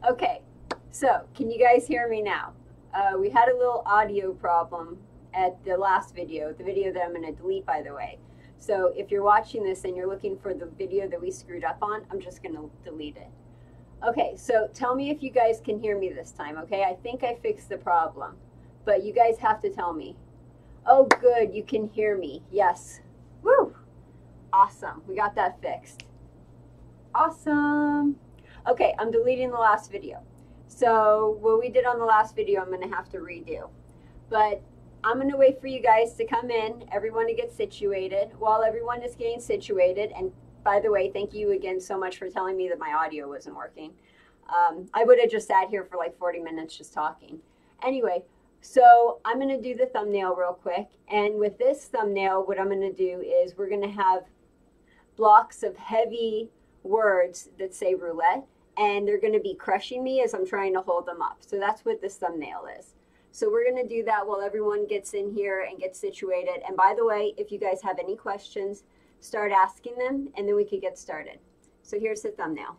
Okay, so can you guys hear me now? We had a little audio problem at the last video, the video that I'm going to delete, by the way. So if you're watching this and you're looking for the video that we screwed up on, I'm just going to delete it. Okay, so tell me if you guys can hear me this time, okay? I think I fixed the problem, but you guys have to tell me. Oh, good, you can hear me. Yes. Woo! Awesome, we got that fixed. Awesome. Okay, I'm deleting the last video. So what we did on the last video, I'm going to have to redo. But I'm going to wait for you guys to come in, everyone to get situated. While everyone is getting situated, and by the way, thank you again so much for telling me that my audio wasn't working. I would have just sat here for like 40 minutes just talking. Anyway, so I'm going to do the thumbnail real quick. And with this thumbnail, what I'm going to do is we're going to have blocks of heavy words that say roulette, and they're going to be crushing me as I'm trying to hold them up. So that's what this thumbnail is. So we're going to do that while everyone gets in here and gets situated. And by the way, if you guys have any questions, start asking them, and then we could get started. So here's the thumbnail.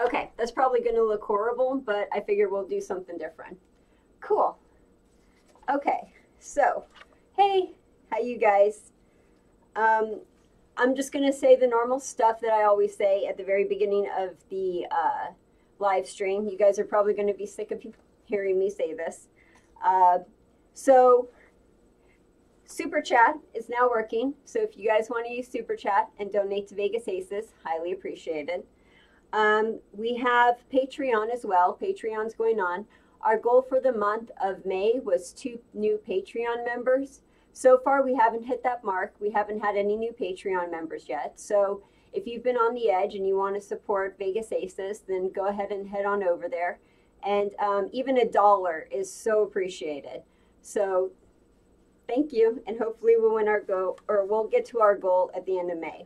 Okay, that's probably going to look horrible, but I figure we'll do something different. Cool. Okay, so, hey, how you guys? I'm just going to say the normal stuff that I always say at the very beginning of the live stream. You guys are probably going to be sick of hearing me say this. So, Super Chat is now working. So if you guys want to use Super Chat and donate to Vegas Aces, highly appreciated. We have Patreon as well. Patreon's going on. Our goal for the month of May was 2 new Patreon members. So far, we haven't hit that mark. We haven't had any new Patreon members yet. So if you've been on the edge and you want to support Vegas Aces, then go ahead and head on over there. And even $1 is so appreciated. So thank you. And hopefully we'll win our goal, or we'll get to our goal at the end of May.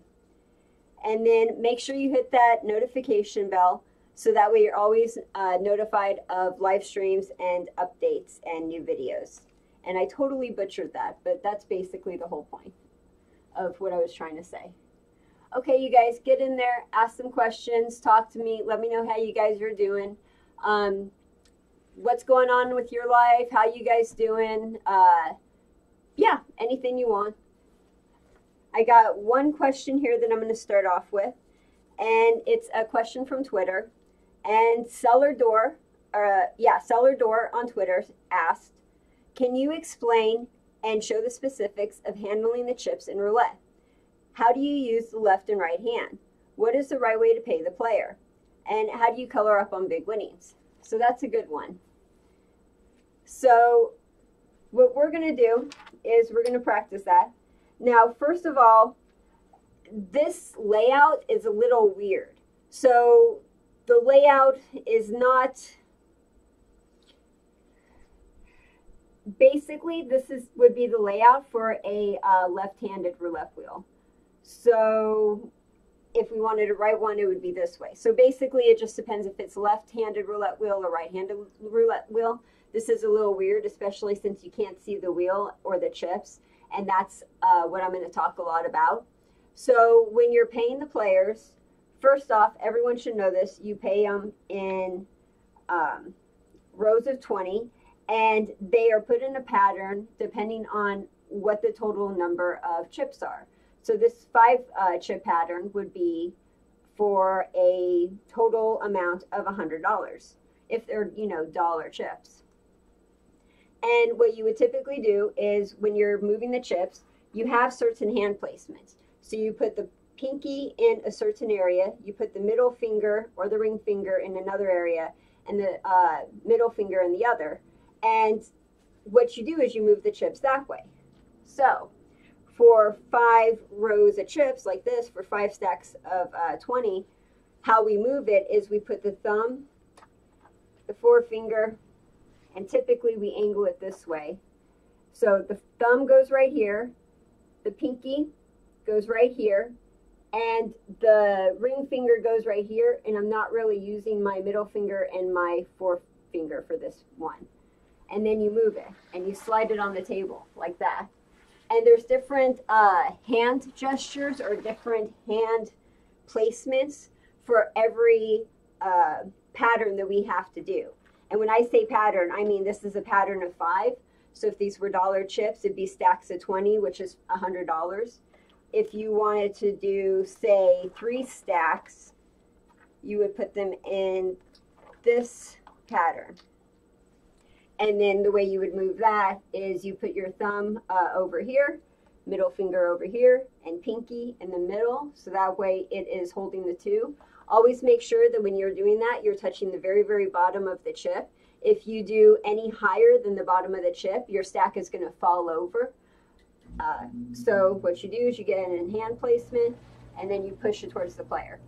And then make sure you hit that notification bell, so that way you're always notified of live streams and updates and new videos. And I totally butchered that, but that's basically the whole point of what I was trying to say. Okay, you guys, get in there, ask some questions, talk to me, let me know how you guys are doing. What's going on with your life, how you guys doing? Yeah, anything you want. I got one question here that I'm going to start off with, and it's a question from Twitter. And Cellar Door on Twitter asked, can you explain and show the specifics of handling the chips in roulette? How do you use the left and right hand? What is the right way to pay the player? And how do you color up on big winnings? So that's a good one. So what we're going to do is we're going to practice that. Now, first of all, this layout is a little weird. So the layout is not, basically this would be the layout for a left-handed roulette wheel. So if we wanted a right one, it would be this way. So basically it just depends if it's left-handed roulette wheel or right-handed roulette wheel. This is a little weird, especially since you can't see the wheel or the chips. And that's what I'm going to talk a lot about. So when you're paying the players, first off, everyone should know this. You pay them in rows of 20, and they are put in a pattern depending on what the total number of chips are. So this 5 chip pattern would be for a total amount of $100 if they're, dollar chips. And what you would typically do is when you're moving the chips, you have certain hand placements. So you put the pinky in a certain area, you put the middle finger or the ring finger in another area, and the middle finger in the other. And what you do is you move the chips that way. So for 5 rows of chips like this, for 5 stacks of 20, how we move it is we put the thumb, the forefinger, and typically we angle it this way. So the thumb goes right here, the pinky goes right here, and the ring finger goes right here, and I'm not really using my middle finger and my forefinger for this one. And then you move it, and you slide it on the table like that. And there's different hand gestures or different hand placements for every pattern that we have to do. And when I say pattern, I mean this is a pattern of 5. So if these were dollar chips, it'd be stacks of 20, which is $100. If you wanted to do, say, 3 stacks, you would put them in this pattern. And then the way you would move that is you put your thumb over here, middle finger over here, and pinky in the middle. So that way it is holding the 2. Always make sure that when you're doing that, you're touching the very, very bottom of the chip. If you do any higher than the bottom of the chip, your stack is going to fall over. So what you do is you get it in hand placement, and then you push it towards the player.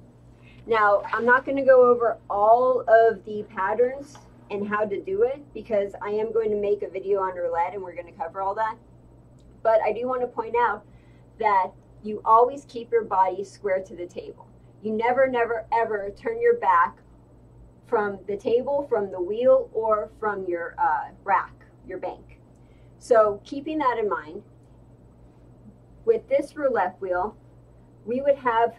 Now, I'm not going to go over all of the patterns and how to do it, because I am going to make a video on roulette, and we're going to cover all that. But I do want to point out that you always keep your body square to the table. You never, never, ever turn your back from the table, from the wheel, or from your rack, your bank. So keeping that in mind, with this roulette wheel, we would have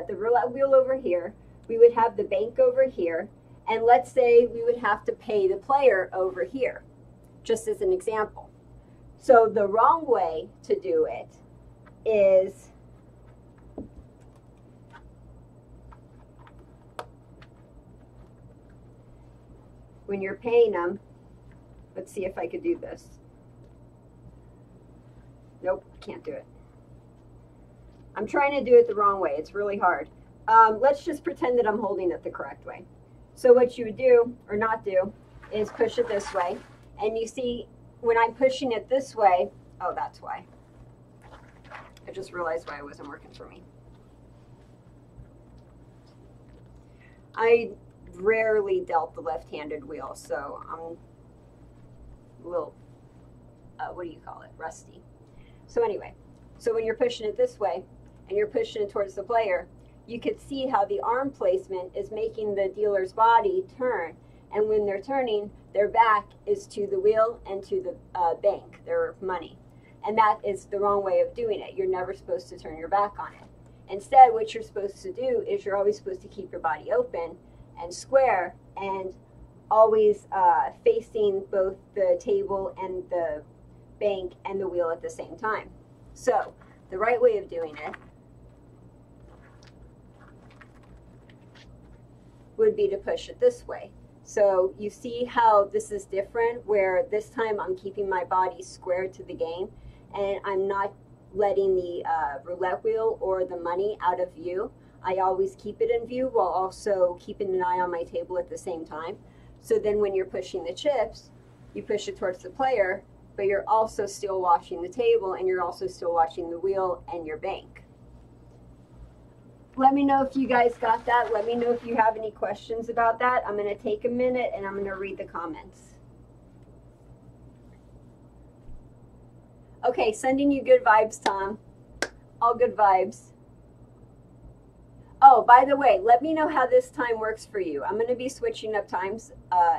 the roulette wheel over here, we would have the bank over here, and let's say we would have to pay the player over here, just as an example. So the wrong way to do it is when you're paying them, let's see if I could do this. Nope, can't do it. I'm trying to do it the wrong way. It's really hard. Let's just pretend that I'm holding it the correct way. So what you would do, or not do, is push it this way. And you see, when I'm pushing it this way, oh, that's why. I just realized why it wasn't working for me. I rarely dealt the left-handed wheel, so I'm a little, what do you call it, rusty. So anyway, so when you're pushing it this way, and you're pushing it towards the player, you could see how the arm placement is making the dealer's body turn. And when they're turning, their back is to the wheel and to the bank, their money. And that is the wrong way of doing it. You're never supposed to turn your back on it. Instead, what you're supposed to do is you're always supposed to keep your body open and square, and always facing both the table and the bank and the wheel at the same time. So the right way of doing it would be to push it this way. So you see how this is different, where this time I'm keeping my body square to the game, and I'm not letting the roulette wheel or the money out of view. I always keep it in view while also keeping an eye on my table at the same time. So then when you're pushing the chips, you push it towards the player, but you're also still watching the table, and you're also still watching the wheel and your bank. Let me know if you guys got that. Let me know if you have any questions about that. I'm going to take a minute and I'm going to read the comments. Okay, sending you good vibes, Tom. All good vibes. Oh, by the way, let me know how this time works for you. I'm going to be switching up times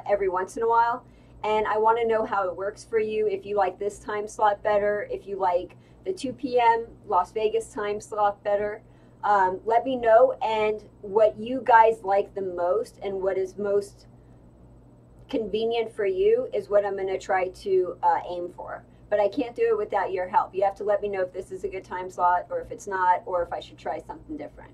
every once in a while, and I want to know how it works for you. If you like this time slot better, if you like the 2 p.m. Las Vegas time slot better, let me know, and what you guys like the most and what is most convenient for you is what I'm going to try to aim for. But I can't do it without your help. You have to let me know if this is a good time slot, or if it's not, or if I should try something different.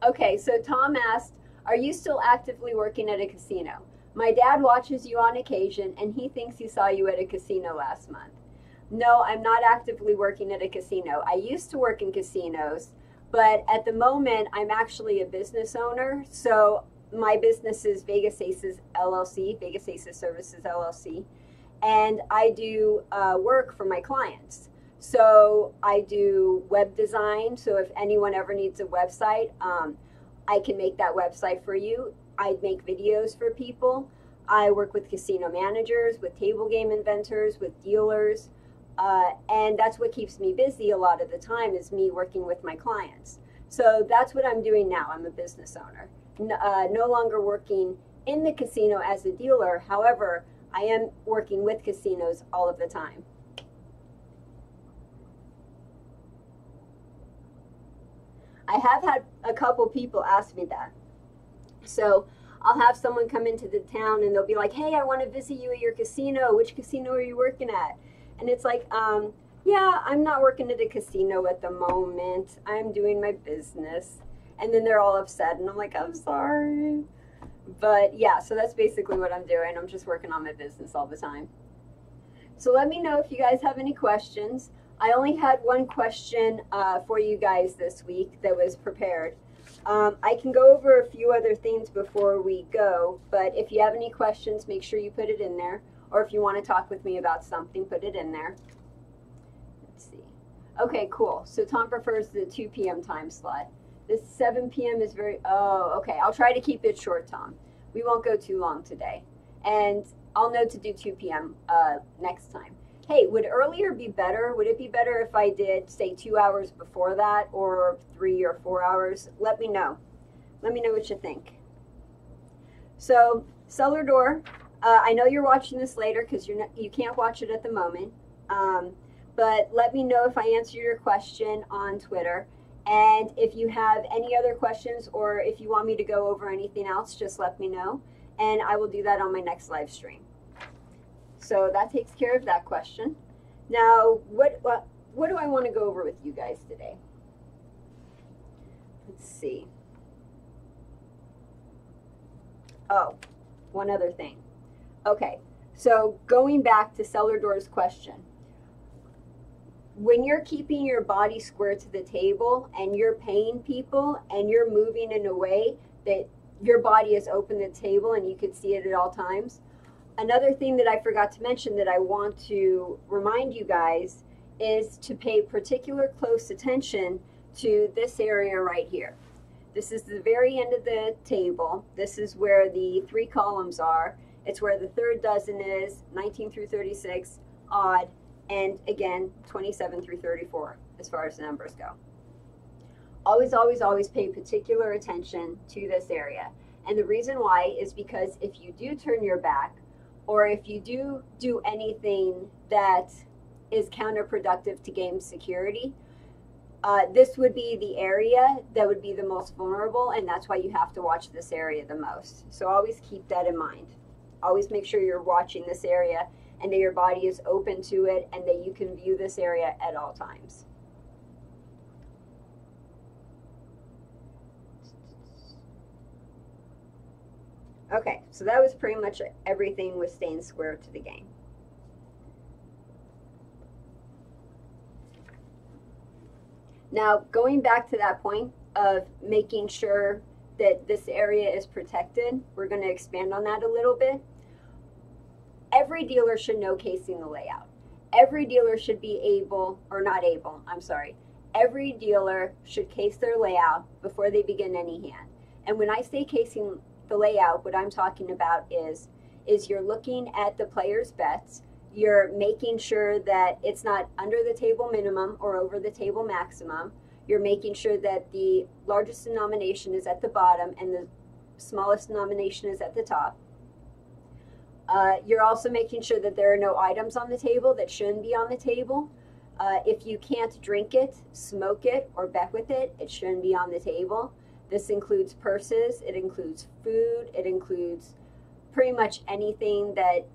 Okay, so Tom asked, are you still actively working at a casino? My dad watches you on occasion, and he thinks he saw you at a casino last month. No, I'm not actively working at a casino. I used to work in casinos, but at the moment, I'm actually a business owner. So my business is Vegas Aces LLC, Vegas Aces Services LLC, and I do work for my clients. So I do web design. So if anyone ever needs a website, I can make that website for you. I make videos for people. I work with casino managers, with table game inventors, with dealers. And that's what keeps me busy a lot of the time, is me working with my clients. So that's what I'm doing now. I'm a business owner. No longer working in the casino as a dealer. However, I am working with casinos all of the time. I have had a couple people ask me that. So I'll have someone come into the town and they'll be like, hey, I want to visit you at your casino. Which casino are you working at? And it's like, yeah, I'm not working at a casino at the moment. I'm doing my business. And then they're all upset and I'm like, I'm sorry. But yeah, so that's basically what I'm doing. I'm just working on my business all the time. So let me know if you guys have any questions. I only had one question for you guys this week that was prepared. I can go over a few other things before we go, but if you have any questions, make sure you put it in there. Or if you want to talk with me about something, put it in there. Let's see. Okay, cool. So Tom prefers the 2 p.m. time slot. This 7 p.m. is very, oh, okay. I'll try to keep it short, Tom. We won't go too long today. And I'll know to do 2 p.m. Next time. Hey, would earlier be better? Would it be better if I did, say, 2 hours before that, or 3 or 4 hours? Let me know. Let me know what you think. So, cellar door. I know you're watching this later because you can't watch it at the moment. But let me know if I answer your question on Twitter. And if you have any other questions or if you want me to go over anything else, just let me know. And I will do that on my next live stream. So that takes care of that question. Now, what do I want to go over with you guys today? Let's see. Oh, one other thing. Okay, so going back to Cellar Door's question. When you're keeping your body square to the table and you're paying people and you're moving in a way that your body is open to the table and you can see it at all times, another thing that I forgot to mention that I want to remind you guys is to pay particular close attention to this area right here. This is the very end of the table. This is where the 3 columns are. It's where the third dozen is, 19 through 36, odd, and again, 27 through 34 as far as the numbers go. Always, always, always pay particular attention to this area. And the reason why is because if you do turn your back, or if you do anything that is counterproductive to game security, this would be the area that would be the most vulnerable, and that's why you have to watch this area the most. So always keep that in mind. Always make sure you're watching this area and that your body is open to it and that you can view this area at all times. Okay, so that was pretty much everything with staying square to the game. Now, going back to that point of making sure that this area is protected, we're going to expand on that a little bit. Every dealer should know casing the layout. Every dealer should be able, or not able, I'm sorry. Every dealer should case their layout before they begin any hand. And when I say casing the layout, what I'm talking about is you're looking at the player's bets, you're making sure that it's not under the table minimum or over the table maximum, you're making sure that the largest denomination is at the bottom and the smallest denomination is at the top. You're also making sure that there are no items on the table that shouldn't be on the table. If you can't drink it, smoke it, or bet with it, it shouldn't be on the table. This includes purses, it includes food, it includes pretty much anything that,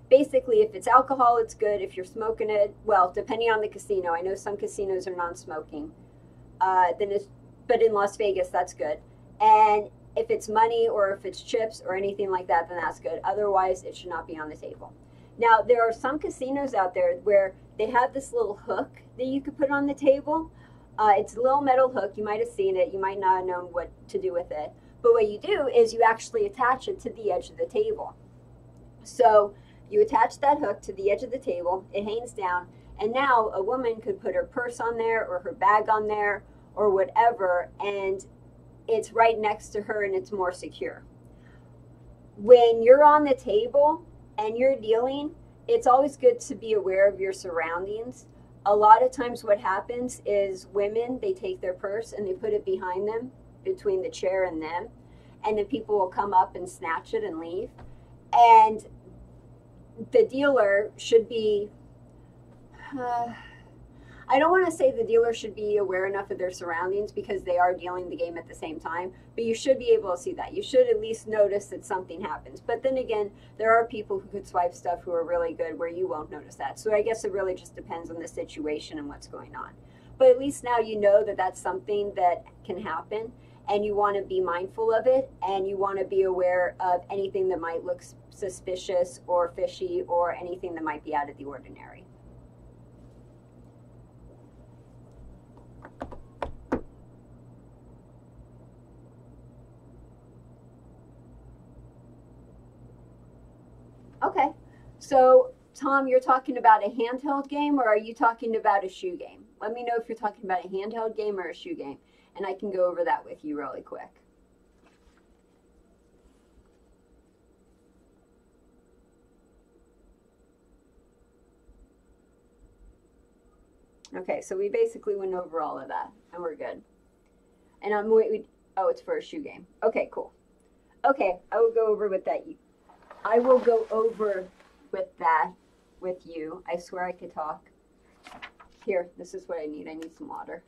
basically, if it's alcohol, it's good. If you're smoking it, well, depending on the casino. I know some casinos are non-smoking, but in Las Vegas, that's good. And if it's money or if it's chips or anything like that, then that's good. Otherwise, it should not be on the table. Now, there are some casinos out there where they have this little hook that you could put on the table. It's a little metal hook. You might have seen it. You might not have known what to do with it. But what you do is you actually attach it to the edge of the table. So you attach that hook to the edge of the table. It hangs down. And now a woman could put her purse on there or her bag on there or whatever, and it's right next to her and it's more secure. When you're on the table and you're dealing, it's always good to be aware of your surroundings. A lot of times what happens is women, they take their purse and they put it behind them, between the chair and them. and then people will come up and snatch it and leave. And the dealer should be, I don't want to say the dealer should be aware enough of their surroundings because they are dealing the game at the same time, but you should be able to see that. You should at least notice that something happens. But then again, there are people who could swipe stuff who are really good where you won't notice that. So I guess it really just depends on the situation and what's going on. But at least now you know that that's something that can happen, and you want to be mindful of it, and you want to be aware of anything that might look suspicious or fishy or anything that might be out of the ordinary. Okay, so Tom, you're talking about a handheld game, or are you talking about a shoe game? Let me know if you're talking about a handheld game or a shoe game, and I can go over that with you really quick. Okay, so we basically went over all of that, and we're good. And I'm waiting. Oh, it's for a shoe game. Okay, cool. Okay, I will go over with that. I will go over with that with you. I swear I could talk. Here, this is what I need. I need some water.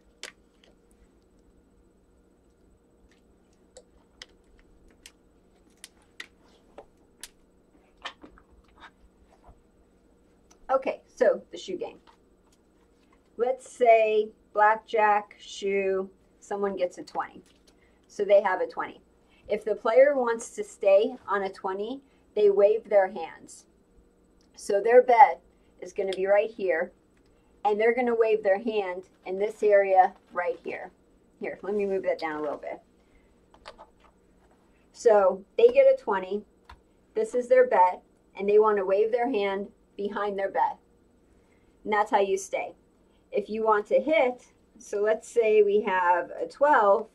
Okay, so the shoe game. Let's say blackjack, shoe, someone gets a 20. So they have a 20. If the player wants to stay on a 20, they wave their hands. So their bet is going to be right here, and they're going to wave their hand in this area right here. Here, let me move that down a little bit. So they get a 20. This is their bet, and they want to wave their hand behind their bet. And that's how you stay. If you want to hit, so let's say we have a 12,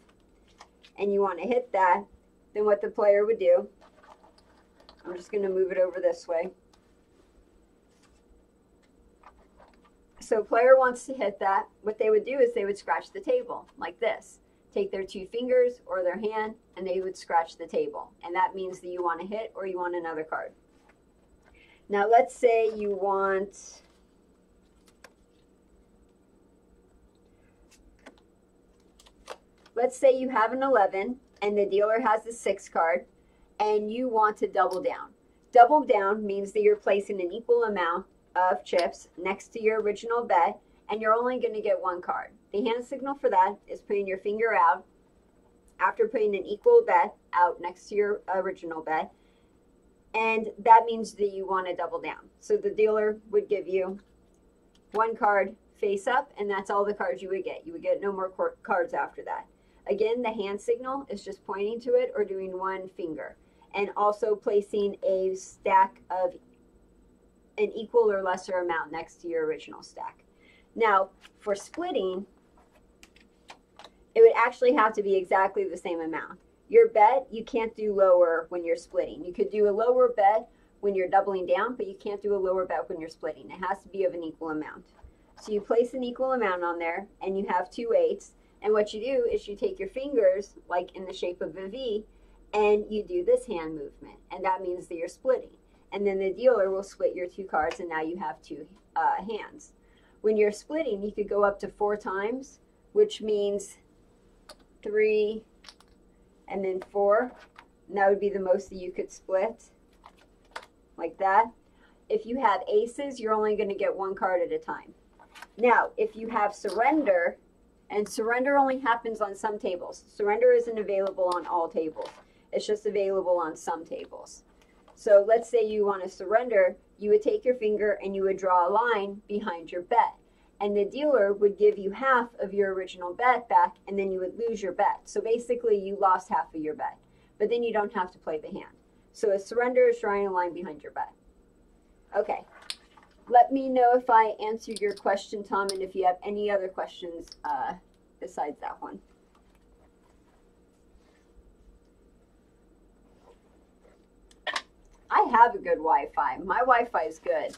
and you want to hit that, then what the player would do, I'm just going to move it over this way. So player wants to hit that. What they would do is they would scratch the table like this. Take their two fingers or their hand, and they would scratch the table. And that means that you want to hit or you want another card. Now let's say you want, let's say you have an 11 and the dealer has a 6 card and you want to double down. Double down means that you're placing an equal amount of chips next to your original bet, and you're only going to get 1 card. The hand signal for that is putting your finger out after putting an equal bet out next to your original bet, and that means that you want to double down. So the dealer would give you 1 card face up, and that's all the cards you would get. You would get no more cards after that. Again, the hand signal is just pointing to it or doing 1 finger, and also placing a stack of an equal or lesser amount next to your original stack. Now, for splitting, it would actually have to be exactly the same amount. Your bet, you can't do lower when you're splitting. You could do a lower bet when you're doubling down, but you can't do a lower bet when you're splitting. It has to be of an equal amount. So you place an equal amount on there, and you have 2 8s, and what you do is you take your fingers, like in the shape of a V, and you do this hand movement, and that means that you're splitting. And then the dealer will split your 2 cards, and now you have 2 hands. When you're splitting, you could go up to 4 times, which means 3 and then 4. And that would be the most that you could split, like that. If you have aces, you're only going to get 1 card at a time. Now, if you have surrender, and surrender only happens on some tables. Surrender isn't available on all tables. It's just available on some tables. So let's say you want to surrender, you would take your finger and you would draw a line behind your bet. And the dealer would give you half of your original bet back, and then you would lose your bet. So basically you lost half of your bet, but then you don't have to play the hand. So a surrender is drawing a line behind your bet. Okay, let me know if I answered your question, Tom, and if you have any other questions besides that one. I have a good Wi-Fi. My Wi-Fi is good.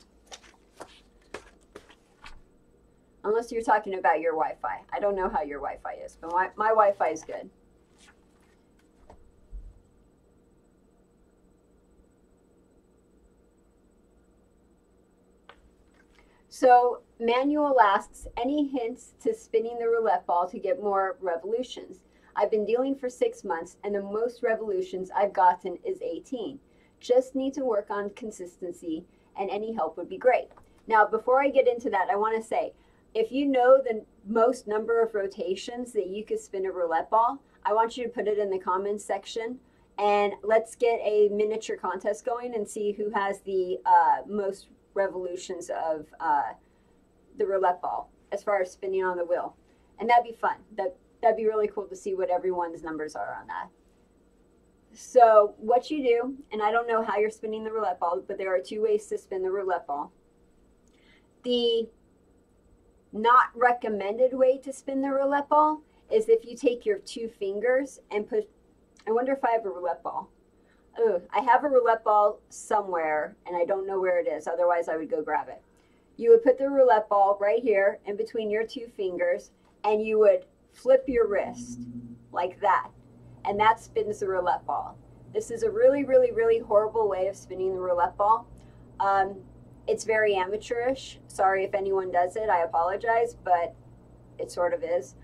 Unless you're talking about your Wi-Fi. I don't know how your Wi-Fi is, but my Wi-Fi is good. So Manuel asks, any hints to spinning the roulette ball to get more revolutions? I've been dealing for 6 months and the most revolutions I've gotten is 18. Just need to work on consistency and any help would be great. Now, before I get into that, I want to say, if you know the most number of rotations that you could spin a roulette ball, I want you to put it in the comments section and let's get a miniature contest going and see who has the most revolutions of the roulette ball as far as spinning on the wheel. And that'd be fun. That'd be really cool to see what everyone's numbers are on that. So what you do, and I don't know how you're spinning the roulette ball, but there are 2 ways to spin the roulette ball. The not recommended way to spin the roulette ball is if you take your 2 fingers and put, I wonder if I have a roulette ball. Oh, I have a roulette ball somewhere and I don't know where it is. Otherwise I would go grab it. You would put the roulette ball right here in between your 2 fingers and you would flip your wrist like that. And that spins the roulette ball. This is a really, really, really horrible way of spinning the roulette ball. It's very amateurish. Sorry if anyone does it, I apologize, but it sort of is.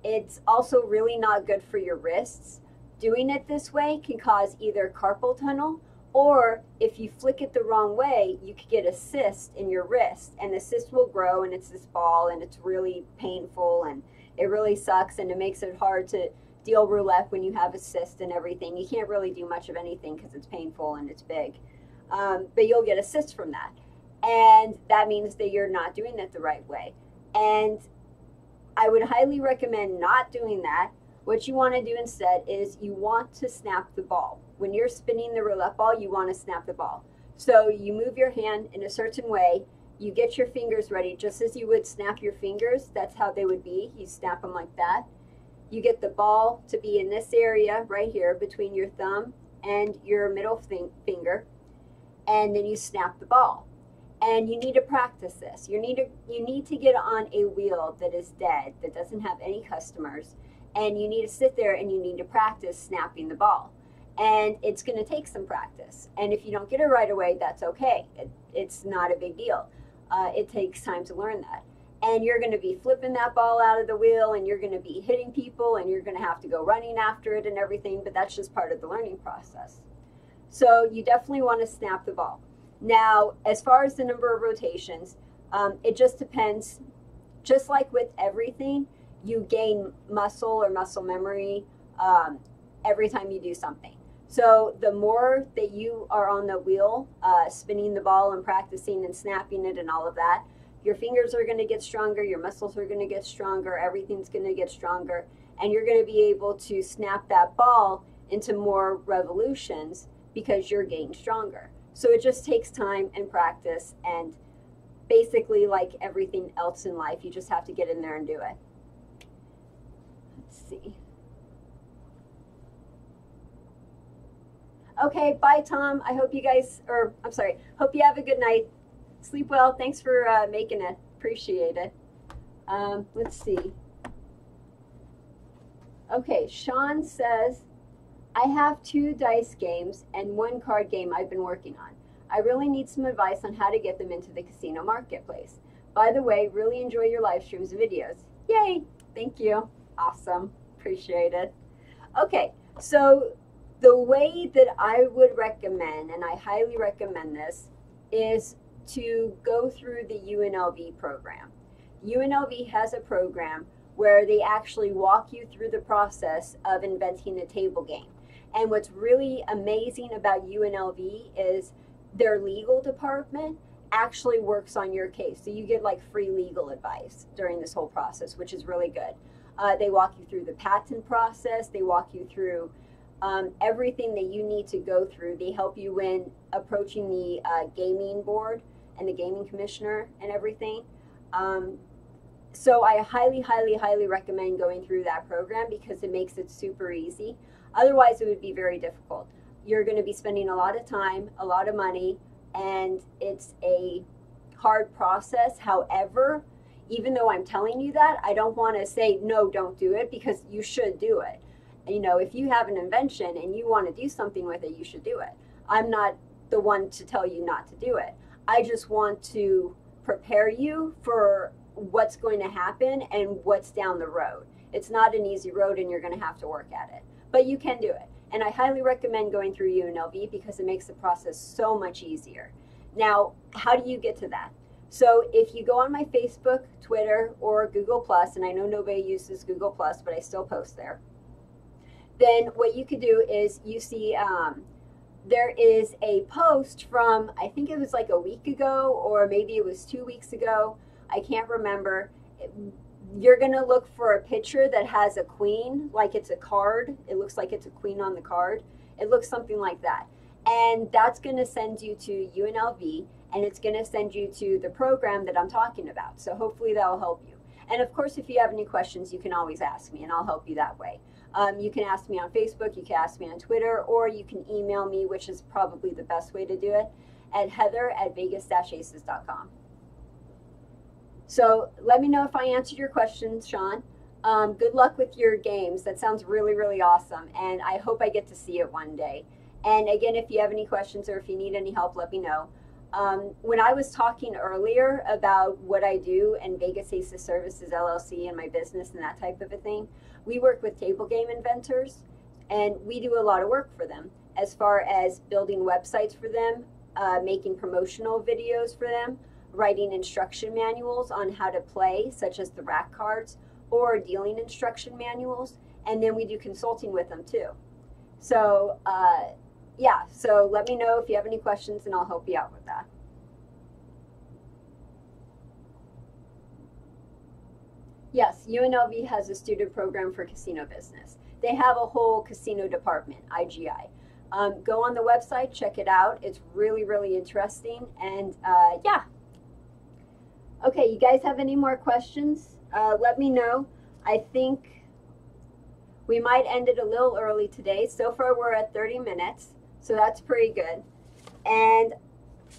It's also really not good for your wrists. Doing it this way can cause either carpal tunnel, or if you flick it the wrong way, you could get a cyst in your wrist, and the cyst will grow, and it's this ball, and it's really painful, and it really sucks, and it makes it hard to deal roulette when you have a cyst and everything. You can't really do much of anything because it's painful and it's big. But you'll get a cyst from that. And that means that you're not doing it the right way. And I would highly recommend not doing that. What you want to do instead is you want to snap the ball. When you're spinning the roulette ball, you want to snap the ball. So you move your hand in a certain way. You get your fingers ready just as you would snap your fingers. That's how they would be. You snap them like that. You get the ball to be in this area right here between your thumb and your middle finger, and then you snap the ball. And you need to practice this. You need to get on a wheel that is dead, that doesn't have any customers, and you need to sit there and you need to practice snapping the ball. And it's going to take some practice. And if you don't get it right away, that's okay. It's not a big deal. It takes time to learn that. And you're going to be flipping that ball out of the wheel, and you're going to be hitting people, and you're going to have to go running after it and everything, but that's just part of the learning process. So you definitely want to snap the ball. Now, as far as the number of rotations, it just depends. Just like with everything, you gain muscle or muscle memory every time you do something. So the more that you are on the wheel, spinning the ball and practicing and snapping it and all of that, your fingers are going to get stronger, your muscles are going to get stronger, everything's going to get stronger, and you're going to be able to snap that ball into more revolutions because you're getting stronger. So it just takes time and practice, and basically like everything else in life, you just have to get in there and do it. Let's see. Okay, bye Tom. I hope you guys, hope you have a good night. Sleep well. Thanks for making it. Appreciate it. Let's see. Okay, Sean says, I have 2 dice games and 1 card game I've been working on. I really need some advice on how to get them into the casino marketplace. By the way, really enjoy your live streams and videos. Yay! Thank you. Awesome. Appreciate it. Okay, so the way that I would recommend, and I highly recommend this, is to go through the UNLV program. UNLV has a program where they actually walk you through the process of inventing a table game. And what's really amazing about UNLV is their legal department actually works on your case. So you get like free legal advice during this whole process, which is really good. They walk you through the patent process. They walk you through everything that you need to go through. They help you when approaching the gaming board and the gaming commissioner and everything. So I highly, highly, highly recommend going through that program because it makes it super easy. Otherwise, it would be very difficult. You're going to be spending a lot of time, a lot of money, and it's a hard process. However, even though I'm telling you that, I don't want to say, no, don't do it, because you should do it. You know, if you have an invention and you want to do something with it, you should do it. I'm not the one to tell you not to do it. I just want to prepare you for what's going to happen and what's down the road. It's not an easy road and you're going to have to work at it, but you can do it. And I highly recommend going through UNLV because it makes the process so much easier. Now, how do you get to that? So if you go on my Facebook, Twitter, or Google+, and I know nobody uses Google+, but I still post there, then what you could do is you see there is a post from, I think it was like a week ago, or maybe it was 2 weeks ago. I can't remember. You're going to look for a picture that has a queen, like it's a card. It looks like it's a queen on the card. It looks something like that. And that's going to send you to UNLV, and it's going to send you to the program that I'm talking about. So hopefully that will help you. And of course, if you have any questions, you can always ask me, and I'll help you that way. You can ask me on Facebook, you can ask me on Twitter, or you can email me, which is probably the best way to do it, at heather@vegas-aces.com. So let me know if I answered your questions, Sean. Good luck with your games. That sounds really, really awesome, and I hope I get to see it one day. And again, if you have any questions or if you need any help, let me know. When I was talking earlier about what I do in Vegas Aces Services LLC and my business and that type of a thing, we work with table game inventors, and we do a lot of work for them as far as building websites for them, making promotional videos for them, writing instruction manuals on how to play, such as the rack cards, or dealing instruction manuals, and then we do consulting with them too. So yeah, so let me know if you have any questions and I'll help you out with that. Yes, UNLV has a student program for casino business. They have a whole casino department, IGI. Go on the website, check it out. It's really, really interesting. And yeah. Okay, you guys have any more questions? Let me know. I think we might end it a little early today. So far we're at 30 minutes, so that's pretty good. And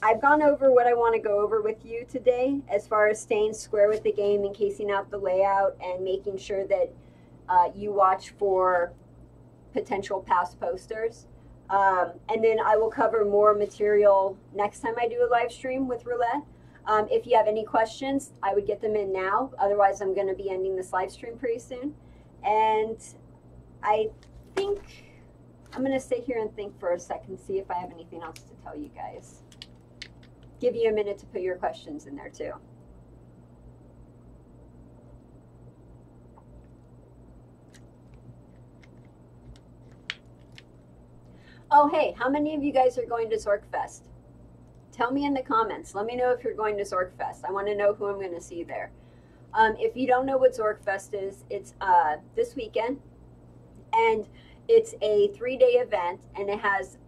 I've gone over what I want to go over with you today as far as staying square with the game and casing out the layout and making sure that you watch for potential past posters. And then I will cover more material next time I do a live stream with Roulette. If you have any questions, I would get them in now. Otherwise, I'm going to be ending this live stream pretty soon. And I think I'm going to sit here and think for a second, see if I have anything else to tell you guys. Give you a minute to put your questions in there too. Oh, hey, how many of you guys are going to Zorkfest? Tell me in the comments. Let me know if you're going to Zorkfest. I want to know who I'm going to see there. If you don't know what Zorkfest is, it's this weekend, and it's a 3-day event, and it has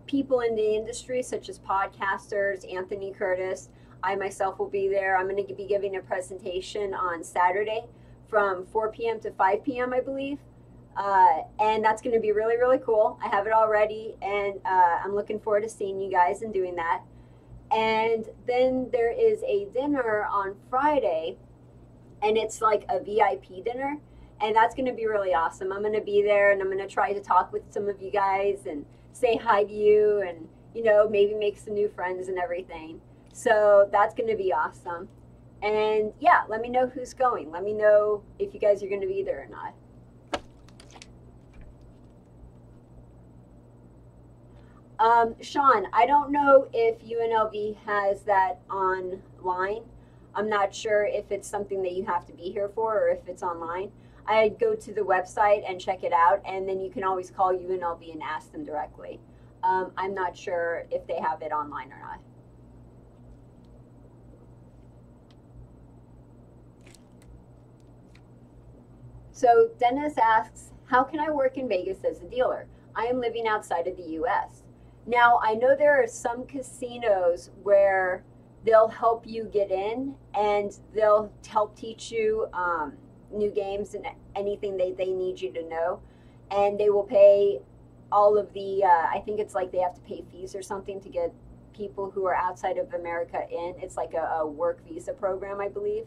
people in the industry such as podcasters, Anthony Curtis. I myself will be there. I'm going to be giving a presentation on Saturday from 4 p.m. to 5 p.m. I believe. And that's going to be really, really cool. I have it all ready, and I'm looking forward to seeing you guys and doing that. And then there is a dinner on Friday, and it's like a VIP dinner, and that's going to be really awesome. I'm going to be there, and I'm going to try to talk with some of you guys and say hi to you and, you know, maybe make some new friends and everything. So that's going to be awesome. And yeah, let me know who's going. Let me know if you guys are going to be there or not. Sean, I don't know if UNLV has that online. I'm not sure if it's something that you have to be here for or if it's online. I'd go to the website and check it out, and then you can always call UNLV and ask them directly. I'm not sure if they have it online or not. So Dennis asks, how can I work in Vegas as a dealer? I am living outside of the U.S. Now, I know there are some casinos where they'll help you get in, and they'll help teach you new games and anything they need you to know. And they will pay all of the, I think it's like they have to pay fees or something to get people who are outside of America in. It's like a work visa program, I believe.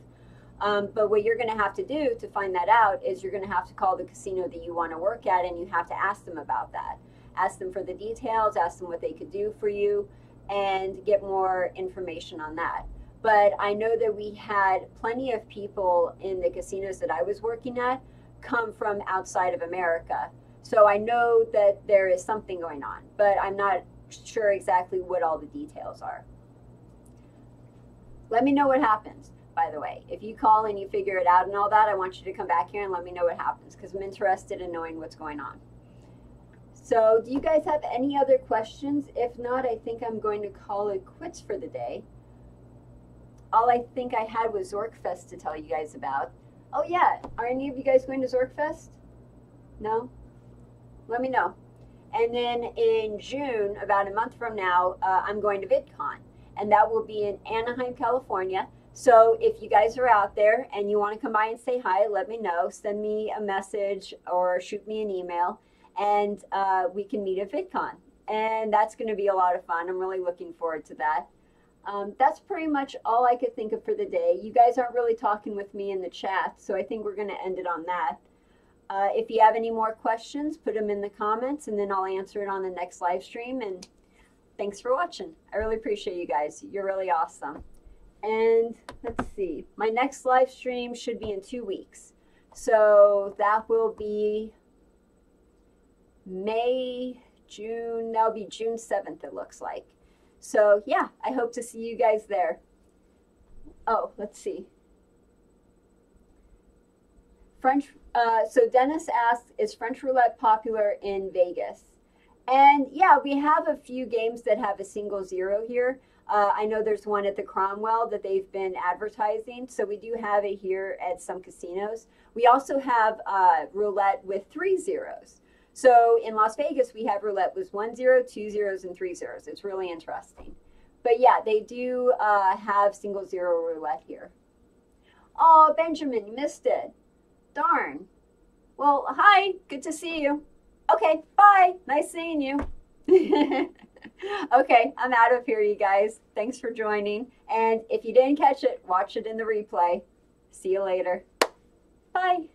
But what you're going to have to do to find that out is you're going to have to call the casino that you want to work at, and you have to ask them about that. Ask them for the details, ask them what they could do for you, and get more information on that. but I know that we had plenty of people in the casinos that I was working at come from outside of America. So I know that there is something going on, but I'm not sure exactly what all the details are. Let me know what happens, by the way. If you call and you figure it out and all that, I want you to come back here and let me know what happens, because I'm interested in knowing what's going on. So do you guys have any other questions? If not, I think I'm going to call it quits for the day. All I think I had was Zorkfest to tell you guys about. Oh yeah, are any of you guys going to Zorkfest? No? Let me know. And then in June, about a month from now, I'm going to VidCon, and that will be in Anaheim, California. So if you guys are out there and you want to come by and say hi, let me know. Send me a message or shoot me an email, and we can meet at VidCon. And that's going to be a lot of fun. I'm really looking forward to that. That's pretty much all I could think of for the day. You guys aren't really talking with me in the chat, so I think we're going to end it on that. If you have any more questions, put them in the comments, and then I'll answer it on the next live stream. And thanks for watching. I really appreciate you guys. You're really awesome. And let's see. My next live stream should be in 2 weeks. So that will be June. That'll be June 7th, it looks like. So yeah, I hope to see you guys there. Oh, let's see. So Dennis asked, is French roulette popular in Vegas? And yeah, we have a few games that have a single zero here. I know there's one at the Cromwell that they've been advertising. So we do have it here at some casinos. We also have roulette with 3 zeros. So in Las Vegas, we have roulette with 1 0, 2 zeros, and 3 zeros. It's really interesting. But yeah, they do have single zero roulette here. Oh, Benjamin, you missed it. Darn. Well, hi. Good to see you. Okay, bye. Nice seeing you. Okay, I'm out of here, you guys. Thanks for joining. And if you didn't catch it, watch it in the replay. See you later. Bye.